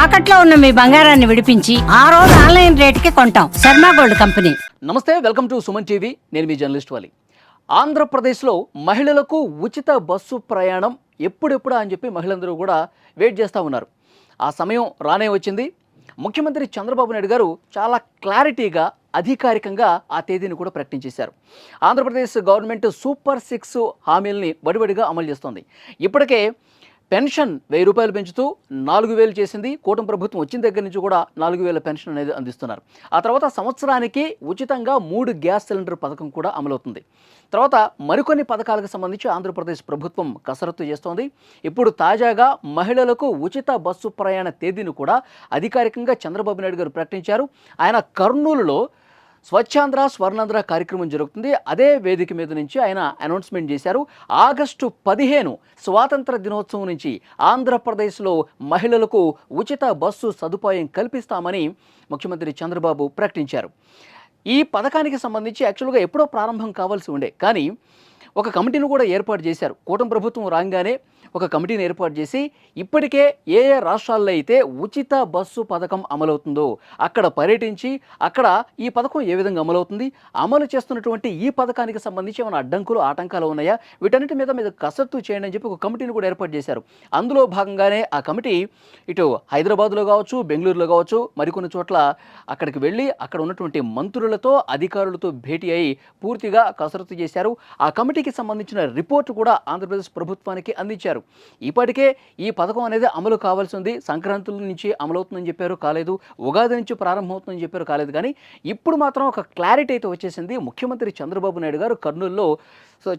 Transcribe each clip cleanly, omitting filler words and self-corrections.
తాకట్లో ఉన్న మీ బంగారాన్ని విడిపించి ఆ రోజు ఆన్లైన్ రేటుకి కొంటాం. Sharma gold company. నమస్తే, వెల్కమ్ టు సుమన్ టీవీ. నేను మీ జర్నలిస్ట్ వాలి. ఆంధ్రప్రదేశ్లో మహిళలకు ఉచిత బస్సు ప్రయాణం ఎప్పుడెప్పుడా అని చెప్పి మహిళలందరూ కూడా వెయిట్ చేస్తూ ఉన్నారు. ఆ సమయం రానే వచ్చింది. ముఖ్యమంత్రి చంద్రబాబు నాయుడు గారు చాలా క్లారిటీగా అధికారికంగా ఆ తేదీని కూడా ప్రకటించేశారు. ఆంధ్రప్రదేశ్ గవర్నమెంట్ సూపర్ 6 హామీలని వడివడిగా అమలు చేస్తోంది. ఇప్పటికే పెన్షన్ 1000 రూపాయలు పెంచుతూ 4000 చేసింది. కూటమి ప్రభుత్వం వచ్చిన దగ్గర నుంచి కూడా 4000 పెన్షన్ అనేది అందిస్తున్నారు. ఆ తర్వాత సంవత్సరానికి ఉచితంగా 3 గ్యాస్ సిలిండర్ పథకం కూడా అమలవుతుంది. తర్వాత మరికొన్ని పథకాలకు సంబంధించి ఆంధ్రప్రదేశ్ ప్రభుత్వం కసరత్తు చేస్తోంది. ఇప్పుడు తాజాగా మహిళలకు ఉచిత బస్సు ప్రయాణ తేదీని కూడా అధికారికంగా చంద్రబాబు నాయుడు గారు ప్రకటించారు. ఆయన కర్నూలులో స్వచ్ఛాంధ్ర స్వర్ణాంధ్ర కార్యక్రమం జరుగుతుంది. అదే వేదిక మీద నుంచి ఆయన అనౌన్స్మెంట్ చేశారు. ఆగస్టు 15 స్వాతంత్ర దినోత్సవం నుంచి ఆంధ్రప్రదేశ్లో మహిళలకు ఉచిత బస్సు సదుపాయం కల్పిస్తామని ముఖ్యమంత్రి చంద్రబాబు ప్రకటించారు. ఈ పథకానికి సంబంధించి యాక్చువల్గా ఎప్పుడో ప్రారంభం కావాల్సి ఉండే, కానీ ఒక కమిటీని కూడా ఏర్పాటు చేశారు. కూటమి ప్రభుత్వం రాగానే ఒక కమిటీని ఏర్పాటు చేసి ఇప్పటికే ఏ ఏ రాష్ట్రాల్లో అయితే ఉచిత బస్సు పథకం అమలవుతుందో అక్కడ పర్యటించి అక్కడ ఈ పథకం ఏ విధంగా అమలవుతుంది, అమలు చేస్తున్నటువంటి ఈ పథకానికి సంబంధించి ఏమైనా అడ్డంకులు ఆటంకాలు ఉన్నాయా, వీటన్నిటి మీద కసరత్తు చేయండి అని చెప్పి ఒక కమిటీని కూడా ఏర్పాటు చేశారు. అందులో భాగంగానే ఆ కమిటీ ఇటు హైదరాబాద్లో కావచ్చు, బెంగళూరులో కావచ్చు, మరికొన్ని చోట్ల అక్కడికి వెళ్ళి అక్కడ ఉన్నటువంటి మంత్రులతో అధికారులతో భేటీ అయి పూర్తిగా కసరత్తు చేశారు. ఆ కమిటీకి సంబంధించిన రిపోర్ట్ కూడా ఆంధ్రప్రదేశ్ ప్రభుత్వానికి అందించారు. ఇప్పటికే ఈ పథకం అనేది అమలు కావాల్సి ఉంది. సంక్రాంతుల నుంచి అమలవుతుందని చెప్పారు, కాలేదు. ఉగాది నుంచి ప్రారంభమవుతుందని చెప్పారు, కాలేదు. కానీ ఇప్పుడు మాత్రం ఒక క్లారిటీ అయితే వచ్చేసింది. ముఖ్యమంత్రి చంద్రబాబు నాయుడు గారు కర్నూలులో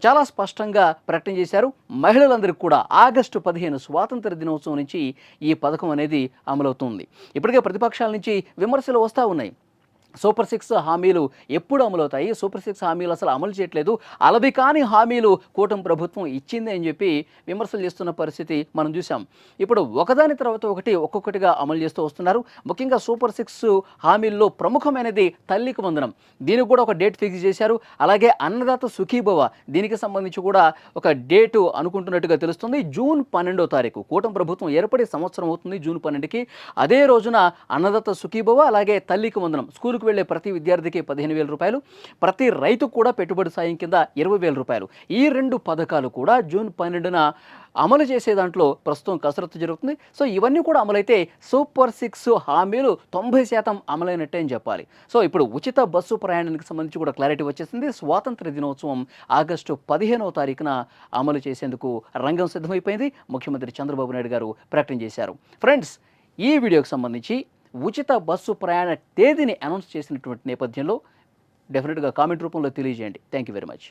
చాలా స్పష్టంగా ప్రకటన చేశారు. మహిళలందరికీ కూడా ఆగస్టు 15 స్వాతంత్ర దినోత్సవం నుంచి ఈ పథకం అనేది అమలవుతుంది. ఇప్పటికే ప్రతిపక్షాల నుంచి విమర్శలు వస్తూ ఉన్నాయి. సూపర్ 6 హామీలు ఎప్పుడు అమలవుతాయి, సూపర్ 6 హామీలు అసలు అమలు చేయట్లేదు, అలవి కాని హామీలు కూటమి ప్రభుత్వం ఇచ్చింది అని చెప్పి విమర్శలు చేస్తున్న పరిస్థితి మనం చూసాం. ఇప్పుడు ఒకదాని తర్వాత ఒకటి ఒక్కొక్కటిగా అమలు చేస్తూ వస్తున్నారు. ముఖ్యంగా సూపర్ 6 హామీల్లో ప్రముఖమైనది తల్లికి వందనం. దీనికి కూడా ఒక డేట్ ఫిక్స్ చేశారు. అలాగే అన్నదాత సుఖీభవ, దీనికి సంబంధించి కూడా ఒక డేటు అనుకుంటున్నట్టుగా తెలుస్తుంది. జూన్ 12వ తారీఖు కూటమి ప్రభుత్వం ఏర్పడి సంవత్సరం అవుతుంది. జూన్ 12కి అదే రోజున అన్నదాత సుఖీభవ, అలాగే తల్లికి వందనం, స్కూల్కి వెళ్ళే ప్రతి విద్యార్థికి 15,000 రూపాయలు, ప్రతి రైతుకు కూడా పెట్టుబడి సాయం కింద 20,000 రూపాయలు. ఈ 2 పథకాలు కూడా జూన్ 12న అమలు చేసే దాంట్లో ప్రస్తుతం కసరత్తు జరుగుతుంది. సో ఇవన్నీ కూడా అమలైతే సూపర్ 6 హామీలు 90% అమలైనట్టే అని చెప్పాలి. సో ఇప్పుడు ఉచిత బస్సు ప్రయాణానికి సంబంధించి కూడా క్లారిటీ వచ్చేసింది. స్వాతంత్ర దినోత్సవం ఆగస్టు 15వ తారీఖున అమలు చేసేందుకు రంగం సిద్ధమైపోయింది. ముఖ్యమంత్రి చంద్రబాబు నాయుడు గారు ప్రకటన చేశారు. ఫ్రెండ్స్, ఈ వీడియోకి సంబంధించి ఉచిత బస్సు ప్రయాణ తేదీని అనౌన్స్ చేసినటువంటి నేపథ్యంలో డెఫినెట్గా కామెంట్ రూపంలో తెలియజేయండి. Thank you very much.